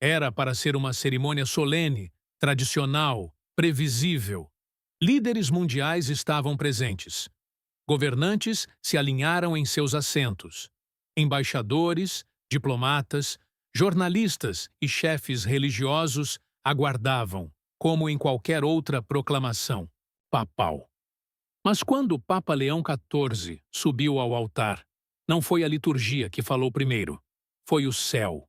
Era para ser uma cerimônia solene, tradicional, previsível. Líderes mundiais estavam presentes. Governantes se alinharam em seus assentos. Embaixadores, diplomatas, jornalistas e chefes religiosos aguardavam, como em qualquer outra proclamação papal. Mas quando o Papa Leão XIV subiu ao altar, não foi a liturgia que falou primeiro, foi o céu.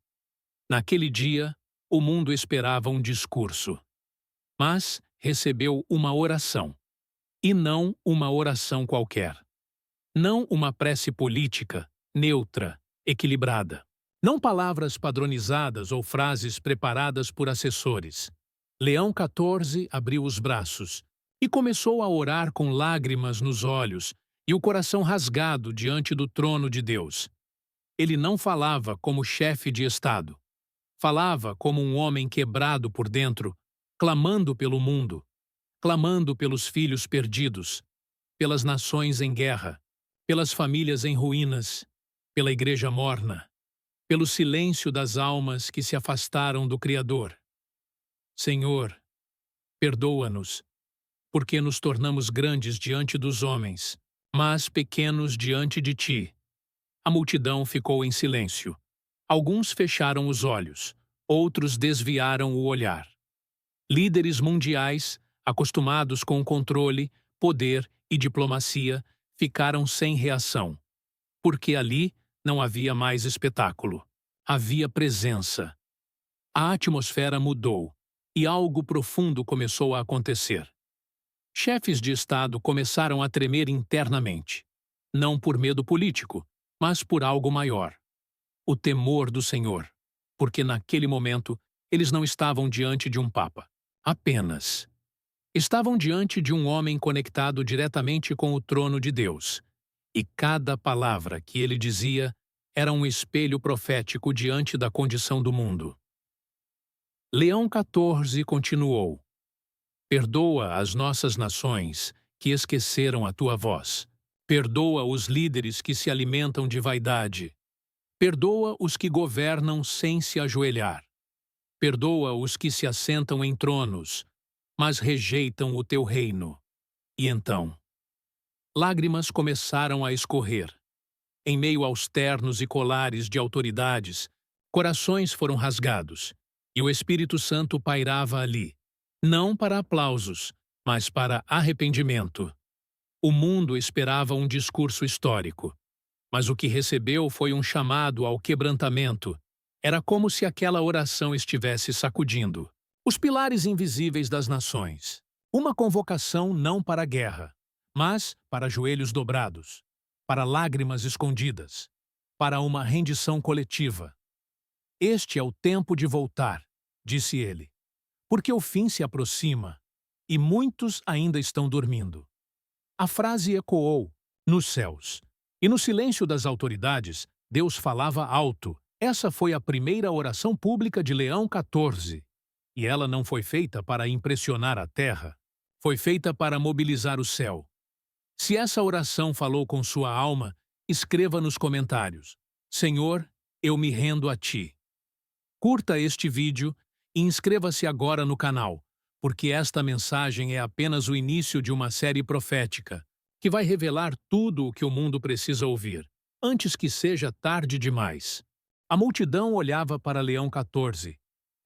Naquele dia, o mundo esperava um discurso, mas recebeu uma oração. E não uma oração qualquer. Não uma prece política, neutra, equilibrada. Não palavras padronizadas ou frases preparadas por assessores. Leão XIV abriu os braços e começou a orar com lágrimas nos olhos e o coração rasgado diante do trono de Deus. Ele não falava como chefe de Estado. Falava como um homem quebrado por dentro, clamando pelo mundo, clamando pelos filhos perdidos, pelas nações em guerra, pelas famílias em ruínas, pela igreja morna, pelo silêncio das almas que se afastaram do Criador. Senhor, perdoa-nos, porque nos tornamos grandes diante dos homens, mas pequenos diante de ti. A multidão ficou em silêncio. Alguns fecharam os olhos, outros desviaram o olhar. Líderes mundiais, acostumados com controle, poder e diplomacia, ficaram sem reação. Porque ali não havia mais espetáculo. Havia presença. A atmosfera mudou e algo profundo começou a acontecer. Chefes de Estado começaram a tremer internamente. Não por medo político, mas por algo maior. O temor do Senhor. Porque naquele momento eles não estavam diante de um papa. Apenas. Estavam diante de um homem conectado diretamente com o trono de Deus. E cada palavra que ele dizia era um espelho profético diante da condição do mundo. Leão XIV continuou: Perdoa as nossas nações que esqueceram a tua voz. Perdoa os líderes que se alimentam de vaidade. Perdoa os que governam sem se ajoelhar. Perdoa os que se assentam em tronos, mas rejeitam o teu reino. E então, lágrimas começaram a escorrer. Em meio aos ternos e colares de autoridades, corações foram rasgados, e o Espírito Santo pairava ali, não para aplausos, mas para arrependimento. O mundo esperava um discurso histórico, mas o que recebeu foi um chamado ao quebrantamento. Era como se aquela oração estivesse sacudindo os pilares invisíveis das nações. Uma convocação não para a guerra, mas para joelhos dobrados, para lágrimas escondidas, para uma rendição coletiva. Este é o tempo de voltar, disse ele, porque o fim se aproxima e muitos ainda estão dormindo. A frase ecoou nos céus, e no silêncio das autoridades, Deus falava alto. Essa foi a primeira oração pública de Leão XIV. E ela não foi feita para impressionar a terra, foi feita para mobilizar o céu. Se essa oração falou com sua alma, escreva nos comentários: Senhor, eu me rendo a ti. Curta este vídeo e inscreva-se agora no canal, porque esta mensagem é apenas o início de uma série profética, que vai revelar tudo o que o mundo precisa ouvir, antes que seja tarde demais. A multidão olhava para Leão XIV,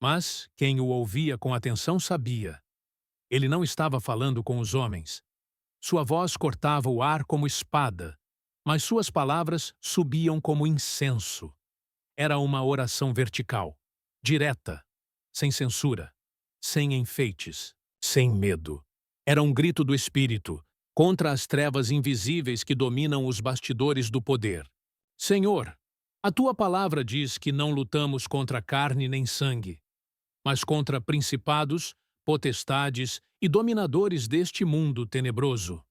mas quem o ouvia com atenção sabia. Ele não estava falando com os homens. Sua voz cortava o ar como espada, mas suas palavras subiam como incenso. Era uma oração vertical, direta, sem censura, sem enfeites, sem medo. Era um grito do Espírito, contra as trevas invisíveis que dominam os bastidores do poder. Senhor, a tua palavra diz que não lutamos contra carne nem sangue, mas contra principados, potestades e dominadores deste mundo tenebroso.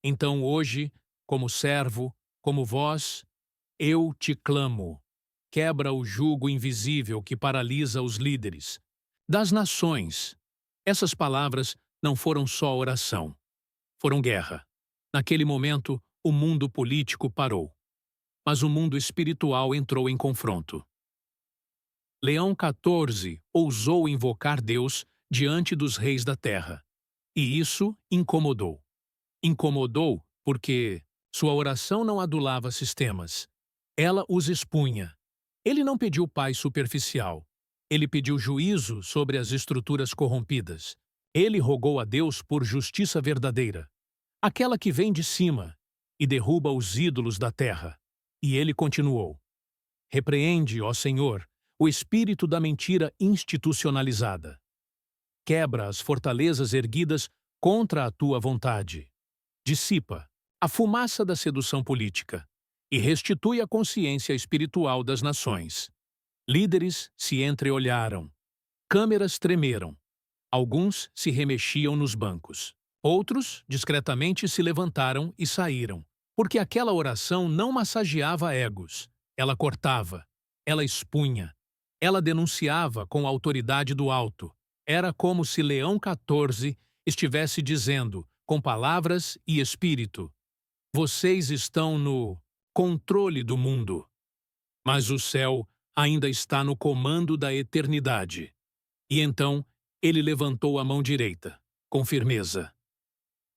Então hoje, como servo, como voz, eu te clamo. Quebra o jugo invisível que paralisa os líderes. Das nações. Essas palavras não foram só oração. Foram guerra. Naquele momento, o mundo político parou. Mas o mundo espiritual entrou em confronto. Leão XIV ousou invocar Deus diante dos reis da terra. E isso incomodou. Incomodou porque sua oração não adulava sistemas. Ela os expunha. Ele não pediu paz superficial. Ele pediu juízo sobre as estruturas corrompidas. Ele rogou a Deus por justiça verdadeira, aquela que vem de cima e derruba os ídolos da terra. E ele continuou: repreende, ó Senhor, o espírito da mentira institucionalizada. Quebra as fortalezas erguidas contra a tua vontade. Dissipa a fumaça da sedução política e restitui a consciência espiritual das nações. Líderes se entreolharam. Câmeras tremeram. Alguns se remexiam nos bancos. Outros, discretamente, se levantaram e saíram, porque aquela oração não massageava egos. Ela cortava, ela expunha, ela denunciava com a autoridade do alto. Era como se Leão XIV estivesse dizendo, com palavras e espírito: vocês estão no controle do mundo, mas o céu ainda está no comando da eternidade. E então ele levantou a mão direita, com firmeza.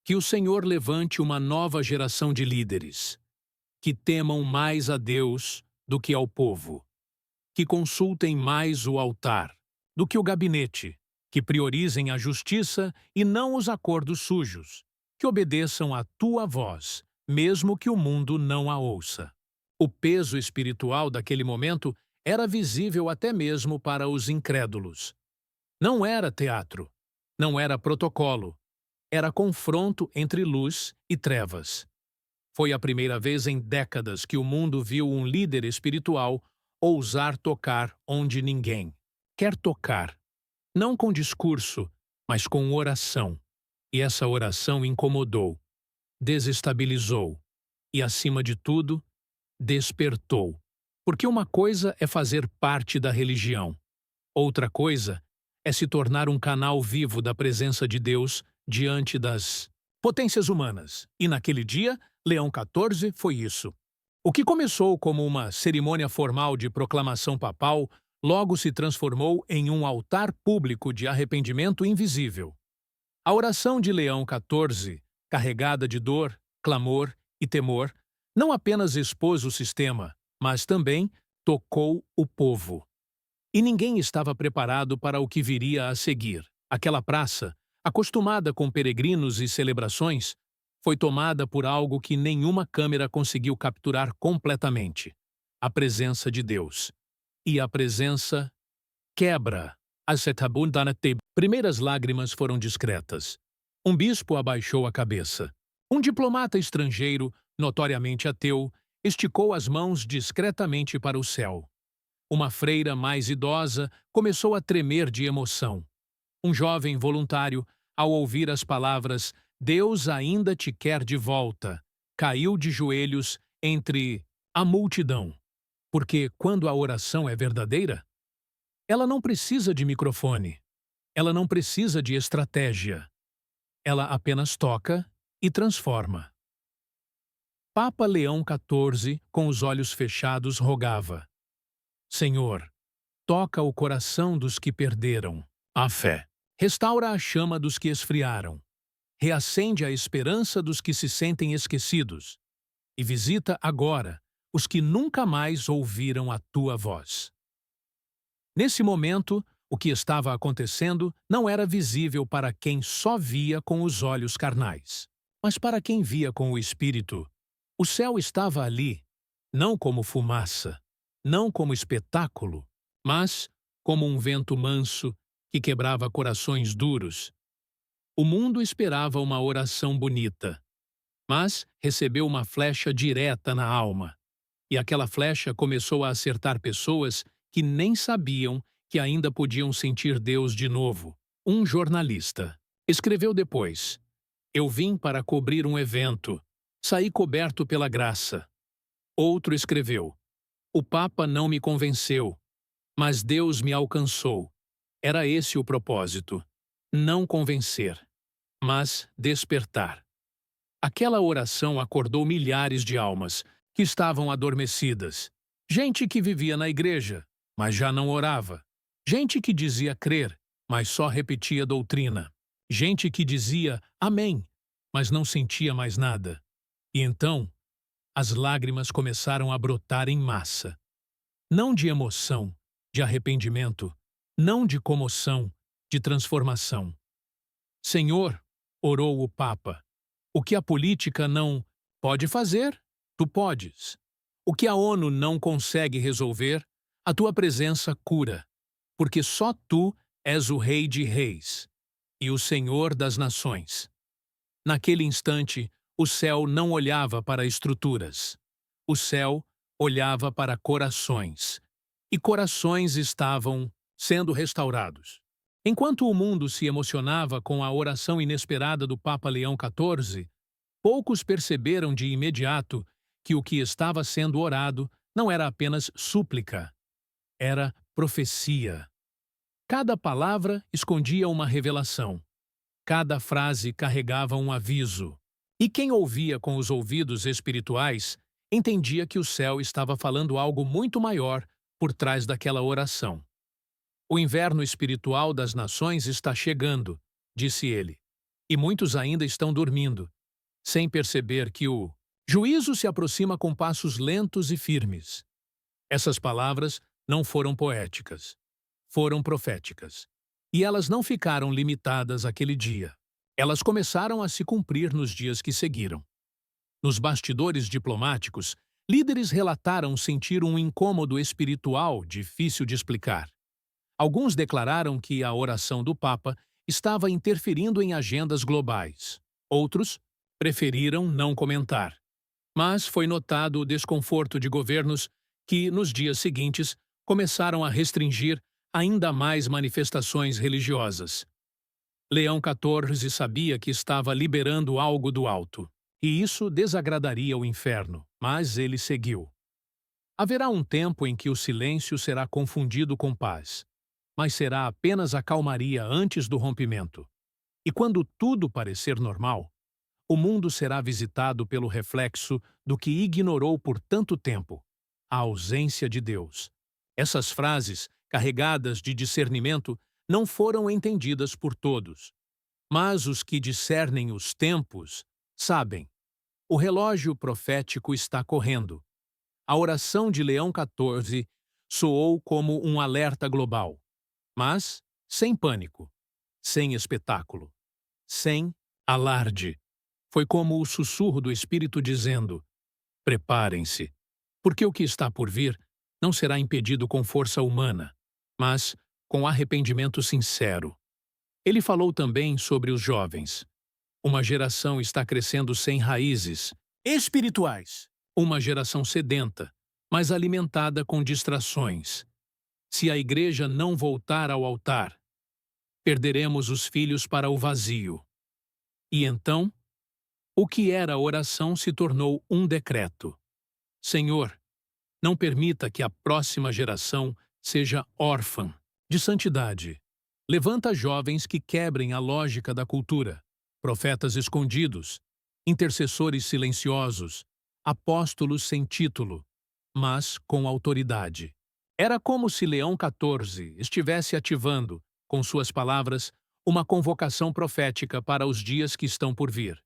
Que o Senhor levante uma nova geração de líderes, que temam mais a Deus do que ao povo, que consultem mais o altar do que o gabinete, que priorizem a justiça e não os acordos sujos, que obedeçam à tua voz, mesmo que o mundo não a ouça. O peso espiritual daquele momento era visível até mesmo para os incrédulos. Não era teatro, não era protocolo, era confronto entre luz e trevas. Foi a primeira vez em décadas que o mundo viu um líder espiritual ousar tocar onde ninguém quer tocar. Não com discurso, mas com oração. E essa oração incomodou, desestabilizou e, acima de tudo, despertou. Porque uma coisa é fazer parte da religião. Outra coisa é se tornar um canal vivo da presença de Deus diante das potências humanas. E naquele dia, Leão XIV foi isso. O que começou como uma cerimônia formal de proclamação papal logo se transformou em um altar público de arrependimento invisível. A oração de Leão XIV, carregada de dor, clamor e temor, não apenas expôs o sistema, mas também tocou o povo. E ninguém estava preparado para o que viria a seguir. Aquela praça, acostumada com peregrinos e celebrações, foi tomada por algo que nenhuma câmera conseguiu capturar completamente: a presença de Deus. E a presença quebra. As primeiras lágrimas foram discretas. Um bispo abaixou a cabeça. Um diplomata estrangeiro, notoriamente ateu, esticou as mãos discretamente para o céu. Uma freira mais idosa começou a tremer de emoção. Um jovem voluntário, ao ouvir as palavras "Deus ainda te quer de volta", caiu de joelhos entre a multidão. Porque quando a oração é verdadeira, ela não precisa de microfone, ela não precisa de estratégia. Ela apenas toca e transforma. Papa Leão XIV, com os olhos fechados, rogava: Senhor, toca o coração dos que perderam a fé. Restaura a chama dos que esfriaram. Reacende a esperança dos que se sentem esquecidos. E visita agora os que nunca mais ouviram a tua voz. Nesse momento, o que estava acontecendo não era visível para quem só via com os olhos carnais. Mas para quem via com o espírito, o céu estava ali, não como fumaça, não como espetáculo, mas como um vento manso que quebrava corações duros. O mundo esperava uma oração bonita, mas recebeu uma flecha direta na alma. E aquela flecha começou a acertar pessoas que nem sabiam que ainda podiam sentir Deus de novo. Um jornalista escreveu depois: Eu vim para cobrir um evento. Saí coberto pela graça. Outro escreveu: O Papa não me convenceu, mas Deus me alcançou. Era esse o propósito: não convencer, mas despertar. Aquela oração acordou milhares de almas que estavam adormecidas. Gente que vivia na igreja, mas já não orava. Gente que dizia crer, mas só repetia doutrina. Gente que dizia amém, mas não sentia mais nada. E então, as lágrimas começaram a brotar em massa. Não de emoção, de arrependimento, não de comoção, de transformação. Senhor, orou o Papa, o que a política não pode fazer, tu podes. O que a ONU não consegue resolver, a tua presença cura, porque só tu és o Rei de Reis e o Senhor das Nações. Naquele instante, o céu não olhava para estruturas. O céu olhava para corações. E corações estavam sendo restaurados. Enquanto o mundo se emocionava com a oração inesperada do Papa Leão XIV, poucos perceberam de imediato que o que estava sendo orado não era apenas súplica, era profecia. Cada palavra escondia uma revelação. Cada frase carregava um aviso. E quem ouvia com os ouvidos espirituais entendia que o céu estava falando algo muito maior por trás daquela oração. O inverno espiritual das nações está chegando, disse ele, e muitos ainda estão dormindo, sem perceber que o juízo se aproxima com passos lentos e firmes. Essas palavras não foram poéticas, foram proféticas. E elas não ficaram limitadas àquele dia. Elas começaram a se cumprir nos dias que seguiram. Nos bastidores diplomáticos, líderes relataram sentir um incômodo espiritual difícil de explicar. Alguns declararam que a oração do Papa estava interferindo em agendas globais. Outros preferiram não comentar. Mas foi notado o desconforto de governos que, nos dias seguintes, começaram a restringir ainda mais manifestações religiosas. Leão XIV sabia que estava liberando algo do alto, e isso desagradaria o inferno, mas ele seguiu. Haverá um tempo em que o silêncio será confundido com paz, mas será apenas a calmaria antes do rompimento. E quando tudo parecer normal, o mundo será visitado pelo reflexo do que ignorou por tanto tempo, a ausência de Deus. Essas frases, carregadas de discernimento, não foram entendidas por todos. Mas os que discernem os tempos sabem. O relógio profético está correndo. A oração de Leão XIV soou como um alerta global, mas sem pânico, sem espetáculo, sem alarde. Foi como o sussurro do Espírito dizendo: preparem-se, porque o que está por vir não será impedido com força humana, mas com arrependimento sincero. Ele falou também sobre os jovens. Uma geração está crescendo sem raízes espirituais. Uma geração sedenta, mas alimentada com distrações. Se a igreja não voltar ao altar, perderemos os filhos para o vazio. E então, o que era oração se tornou um decreto. Senhor, não permita que a próxima geração seja órfã de santidade. Levanta jovens que quebrem a lógica da cultura, profetas escondidos, intercessores silenciosos, apóstolos sem título, mas com autoridade. Era como se Leão XIV estivesse ativando, com suas palavras, uma convocação profética para os dias que estão por vir.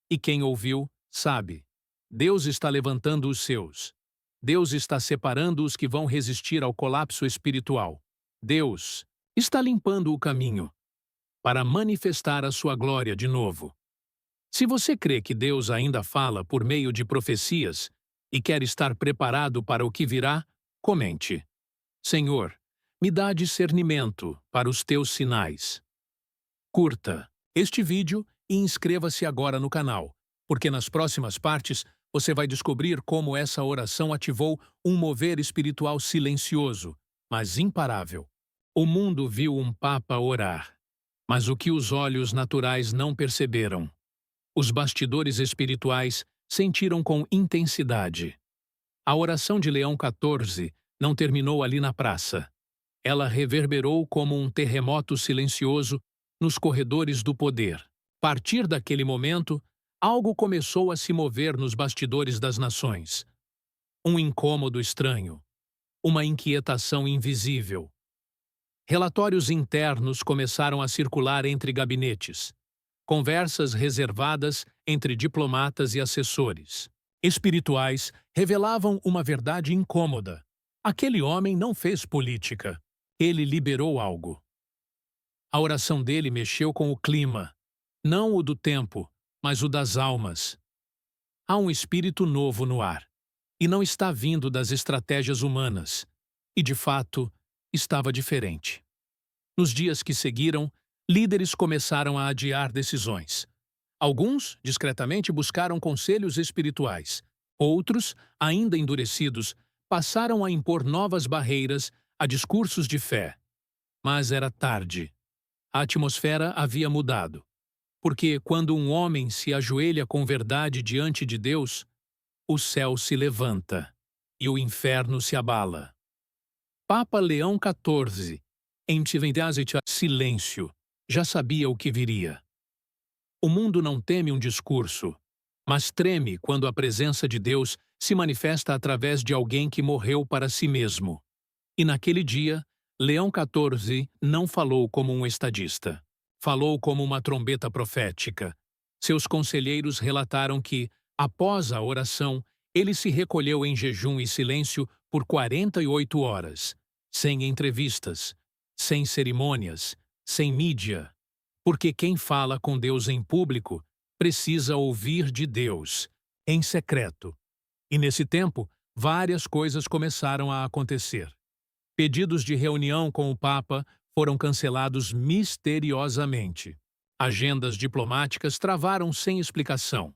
E quem ouviu, sabe. Deus está levantando os seus. Deus está separando os que vão resistir ao colapso espiritual. Deus está limpando o caminho para manifestar a sua glória de novo. Se você crê que Deus ainda fala por meio de profecias e quer estar preparado para o que virá, comente: Senhor, me dá discernimento para os teus sinais. Curta este vídeo e inscreva-se agora no canal, porque nas próximas partes você vai descobrir como essa oração ativou um mover espiritual silencioso, mas imparável. O mundo viu um Papa orar, mas o que os olhos naturais não perceberam, os bastidores espirituais sentiram com intensidade. A oração de Leão XIV não terminou ali na praça. Ela reverberou como um terremoto silencioso nos corredores do poder. A partir daquele momento, algo começou a se mover nos bastidores das nações. Um incômodo estranho. uma inquietação invisível. Relatórios internos começaram a circular entre gabinetes, conversas reservadas entre diplomatas e assessores. Espirituais revelavam uma verdade incômoda. Aquele homem não fez política. Ele liberou algo. A oração dele mexeu com o clima, não o do tempo, mas o das almas. Há um espírito novo no ar, e não está vindo das estratégias humanas. E, de fato, estava diferente. Nos dias que seguiram, líderes começaram a adiar decisões. Alguns, discretamente, buscaram conselhos espirituais. Outros, ainda endurecidos, passaram a impor novas barreiras a discursos de fé. Mas era tarde. A atmosfera havia mudado. Porque quando um homem se ajoelha com verdade diante de Deus, o céu se levanta e o inferno se abala. Papa Leão XIV, em silêncio, já sabia o que viria. O mundo não teme um discurso, mas treme quando a presença de Deus se manifesta através de alguém que morreu para si mesmo. E naquele dia, Leão XIV não falou como um estadista. Falou como uma trombeta profética. Seus conselheiros relataram que, após a oração, ele se recolheu em jejum e silêncio por 48 horas, sem entrevistas, sem cerimônias, sem mídia. Porque quem fala com Deus em público precisa ouvir de Deus, em secreto. E nesse tempo, várias coisas começaram a acontecer. Pedidos de reunião com o Papa foram cancelados misteriosamente. Agendas diplomáticas travaram sem explicação.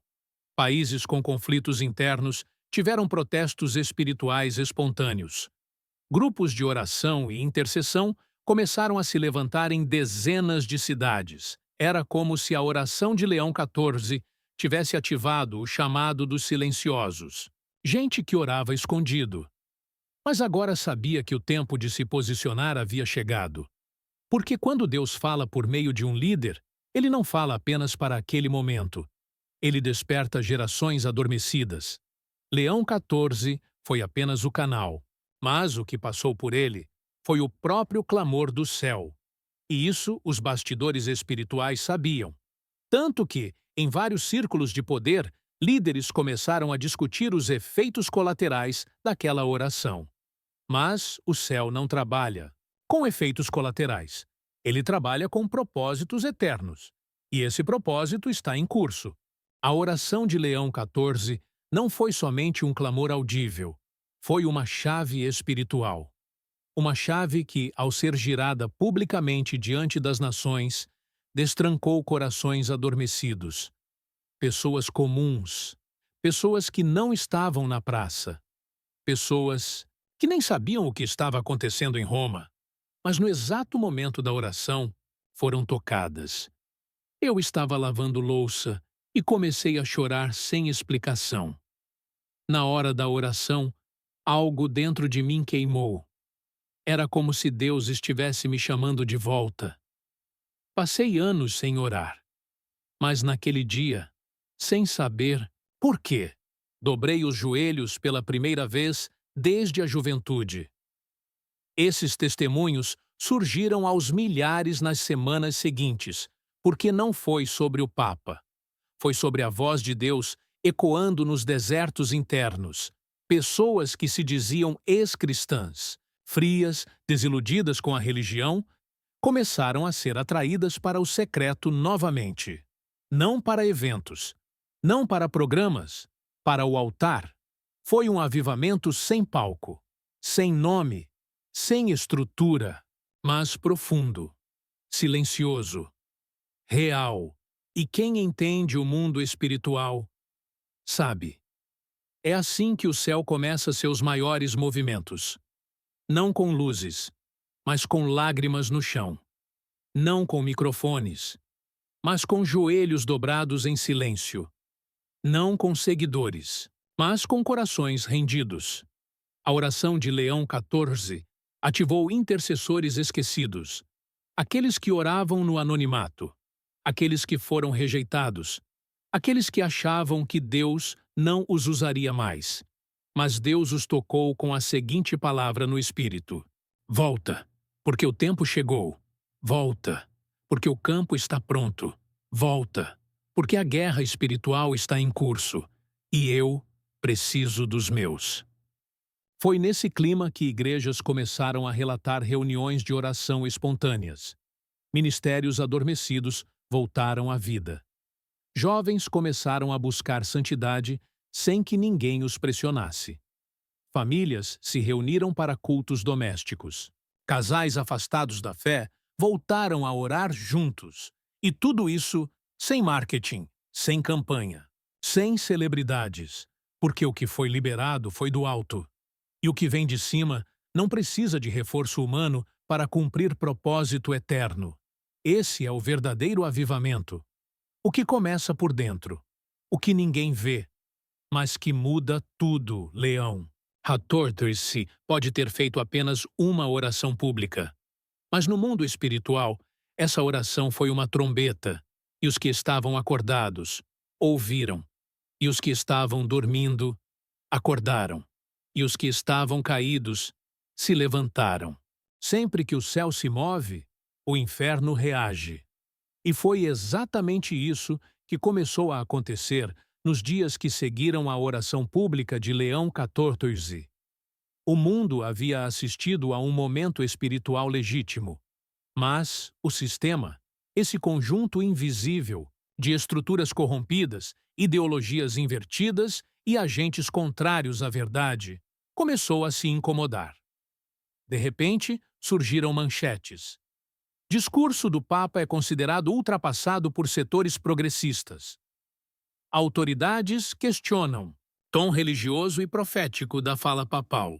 Países com conflitos internos tiveram protestos espirituais espontâneos. Grupos de oração e intercessão começaram a se levantar em dezenas de cidades. Era como se a oração de Leão XIV tivesse ativado o chamado dos silenciosos. Gente que orava escondido. Mas agora sabia que o tempo de se posicionar havia chegado. Porque quando Deus fala por meio de um líder, ele não fala apenas para aquele momento. Ele desperta gerações adormecidas. Leão XIV foi apenas o canal, mas o que passou por ele foi o próprio clamor do céu. E isso os bastidores espirituais sabiam. Tanto que, em vários círculos de poder, líderes começaram a discutir os efeitos colaterais daquela oração. Mas o céu não trabalha com efeitos colaterais. Ele trabalha com propósitos eternos. E esse propósito está em curso. A oração de Leão XIV não foi somente um clamor audível. Foi uma chave espiritual. Uma chave que, ao ser girada publicamente diante das nações, destrancou corações adormecidos. Pessoas comuns. Pessoas que não estavam na praça. Pessoas que nem sabiam o que estava acontecendo em Roma, mas no exato momento da oração foram tocadas. Eu estava lavando louça e comecei a chorar sem explicação. Na hora da oração, algo dentro de mim queimou. Era como se Deus estivesse me chamando de volta. Passei anos sem orar, mas naquele dia, sem saber por quê, dobrei os joelhos pela primeira vez desde a juventude. Esses testemunhos surgiram aos milhares nas semanas seguintes, porque não foi sobre o Papa. Foi sobre a voz de Deus ecoando nos desertos internos. Pessoas que se diziam ex-cristãs, frias, desiludidas com a religião, começaram a ser atraídas para o secreto novamente. Não para eventos, não para programas, para o altar. Foi um avivamento sem palco, sem nome, sem estrutura, mas profundo, silencioso, real. E quem entende o mundo espiritual, sabe. É assim que o céu começa seus maiores movimentos. Não com luzes, mas com lágrimas no chão. Não com microfones, mas com joelhos dobrados em silêncio. Não com seguidores, mas com corações rendidos. A oração de Leão XIV ativou intercessores esquecidos, aqueles que oravam no anonimato, aqueles que foram rejeitados, aqueles que achavam que Deus não os usaria mais. Mas Deus os tocou com a seguinte palavra no espírito: Volta, porque o tempo chegou. Volta, porque o campo está pronto. Volta, porque a guerra espiritual está em curso. E eu preciso dos meus. Foi nesse clima que igrejas começaram a relatar reuniões de oração espontâneas. Ministérios adormecidos voltaram à vida. Jovens começaram a buscar santidade sem que ninguém os pressionasse. Famílias se reuniram para cultos domésticos. Casais afastados da fé voltaram a orar juntos. E tudo isso sem marketing, sem campanha, sem celebridades, porque o que foi liberado foi do alto. E o que vem de cima não precisa de reforço humano para cumprir propósito eterno. Esse é o verdadeiro avivamento. O que começa por dentro. O que ninguém vê, mas que muda tudo, Leão. Hathorse pode ter feito apenas uma oração pública. Mas no mundo espiritual, essa oração foi uma trombeta, e os que estavam acordados ouviram, e os que estavam dormindo acordaram, e os que estavam caídos se levantaram. Sempre que o céu se move, o inferno reage. E foi exatamente isso que começou a acontecer nos dias que seguiram a oração pública de Leão XIV. O mundo havia assistido a um momento espiritual legítimo, mas o sistema, esse conjunto invisível de estruturas corrompidas, ideologias invertidas e agentes contrários à verdade, começou a se incomodar. De repente, surgiram manchetes. Discurso do Papa é considerado ultrapassado por setores progressistas. Autoridades questionam tom religioso e profético da fala papal.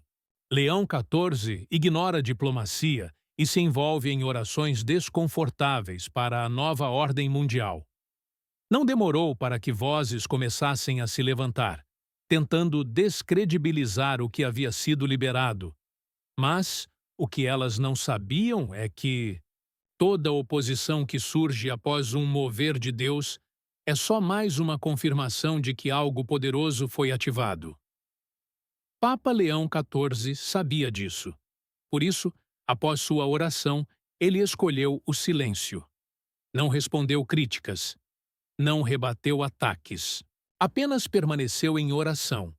Leão XIV ignora a diplomacia e se envolve em orações desconfortáveis para a nova ordem mundial. Não demorou para que vozes começassem a se levantar, tentando descredibilizar o que havia sido liberado. Mas o que elas não sabiam é que toda oposição que surge após um mover de Deus é só mais uma confirmação de que algo poderoso foi ativado. Papa Leão XIV sabia disso. Por isso, após sua oração, ele escolheu o silêncio. Não respondeu críticas. Não rebateu ataques. Apenas permaneceu em oração.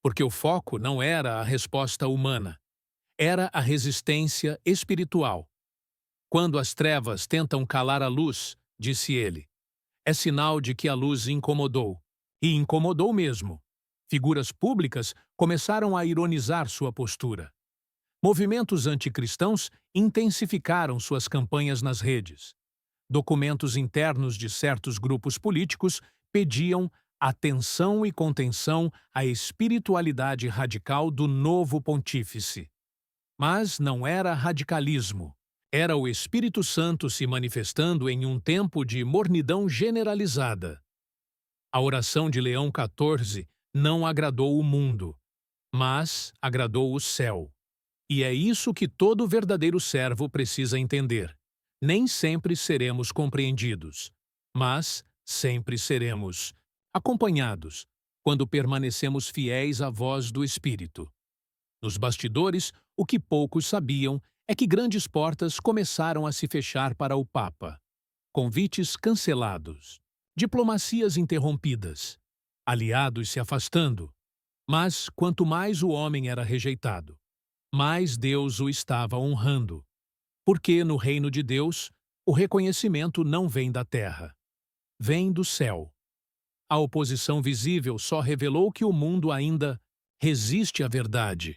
Porque o foco não era a resposta humana. Era a resistência espiritual. Quando as trevas tentam calar a luz, disse ele, é sinal de que a luz incomodou. E incomodou mesmo. Figuras públicas começaram a ironizar sua postura. Movimentos anticristãos intensificaram suas campanhas nas redes. Documentos internos de certos grupos políticos pediam atenção e contenção à espiritualidade radical do novo pontífice. Mas não era radicalismo. Era o Espírito Santo se manifestando em um tempo de mornidão generalizada. A oração de Leão XIV não agradou o mundo, mas agradou o céu. E é isso que todo verdadeiro servo precisa entender. Nem sempre seremos compreendidos, mas sempre seremos acompanhados quando permanecemos fiéis à voz do Espírito. Nos bastidores, o que poucos sabiam é que grandes portas começaram a se fechar para o Papa. Convites cancelados, diplomacias interrompidas, aliados se afastando. Mas quanto mais o homem era rejeitado, mais Deus o estava honrando. Porque no reino de Deus, o reconhecimento não vem da terra, vem do céu. A oposição visível só revelou que o mundo ainda resiste à verdade,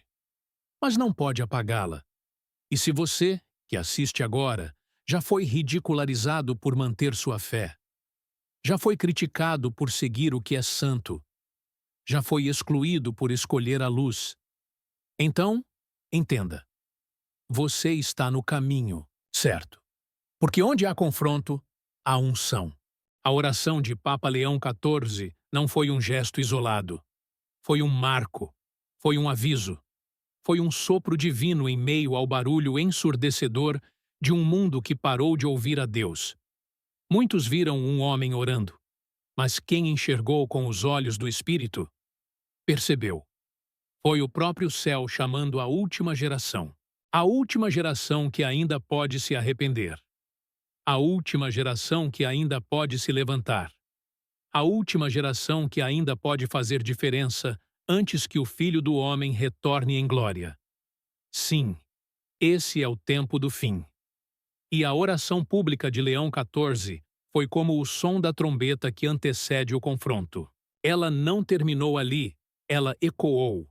mas não pode apagá-la. E se você, que assiste agora, já foi ridicularizado por manter sua fé, já foi criticado por seguir o que é santo, já foi excluído por escolher a luz, então, entenda, você está no caminho certo. Porque onde há confronto, há unção. A oração de Papa Leão XIV não foi um gesto isolado. Foi um marco, foi um aviso. Foi um sopro divino em meio ao barulho ensurdecedor de um mundo que parou de ouvir a Deus. Muitos viram um homem orando, mas quem enxergou com os olhos do Espírito, percebeu. Foi o próprio céu chamando a última geração. A última geração que ainda pode se arrepender. A última geração que ainda pode se levantar. A última geração que ainda pode fazer diferença antes que o Filho do Homem retorne em glória. Sim, esse é o tempo do fim. E a oração pública de Leão XIV foi como o som da trombeta que antecede o confronto. Ela não terminou ali, ela ecoou.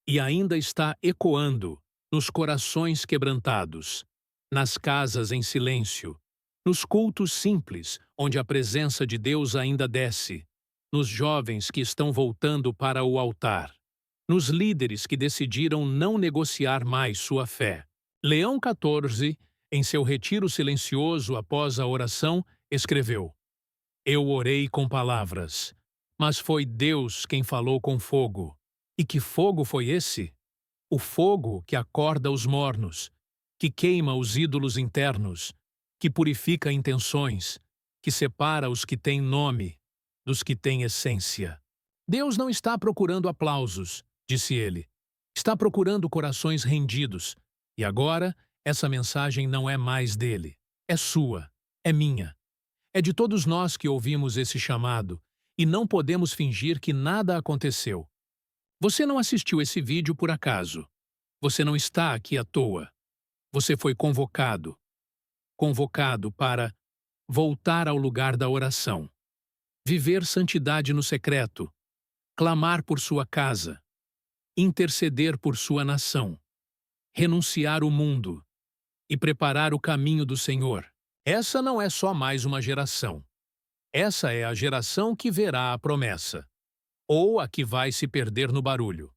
E ainda está ecoando nos corações quebrantados, nas casas em silêncio, nos cultos simples, onde a presença de Deus ainda desce, nos jovens que estão voltando para o altar, nos líderes que decidiram não negociar mais sua fé. Leão XIV, em seu retiro silencioso após a oração, escreveu: Eu orei com palavras, mas foi Deus quem falou com fogo. E que fogo foi esse? O fogo que acorda os mornos, que queima os ídolos internos, que purifica intenções, que separa os que têm nome dos que têm essência. Deus não está procurando aplausos, disse ele. Está procurando corações rendidos. E agora, essa mensagem não é mais dele. É sua, é minha. É de todos nós que ouvimos esse chamado, e não podemos fingir que nada aconteceu. Você não assistiu esse vídeo por acaso. Você não está aqui à toa. Você foi convocado. Convocado para voltar ao lugar da oração. Viver santidade no secreto. Clamar por sua casa. Interceder por sua nação. Renunciar o mundo. E preparar o caminho do Senhor. Essa não é só mais uma geração. Essa é a geração que verá a promessa. Ou a que vai se perder no barulho.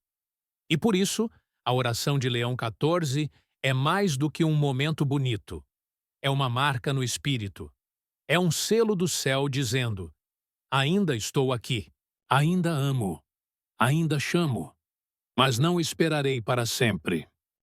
E por isso, a oração de Leão XIV é mais do que um momento bonito. É uma marca no espírito. É um selo do céu dizendo: ainda estou aqui, ainda amo, ainda chamo, mas não esperarei para sempre.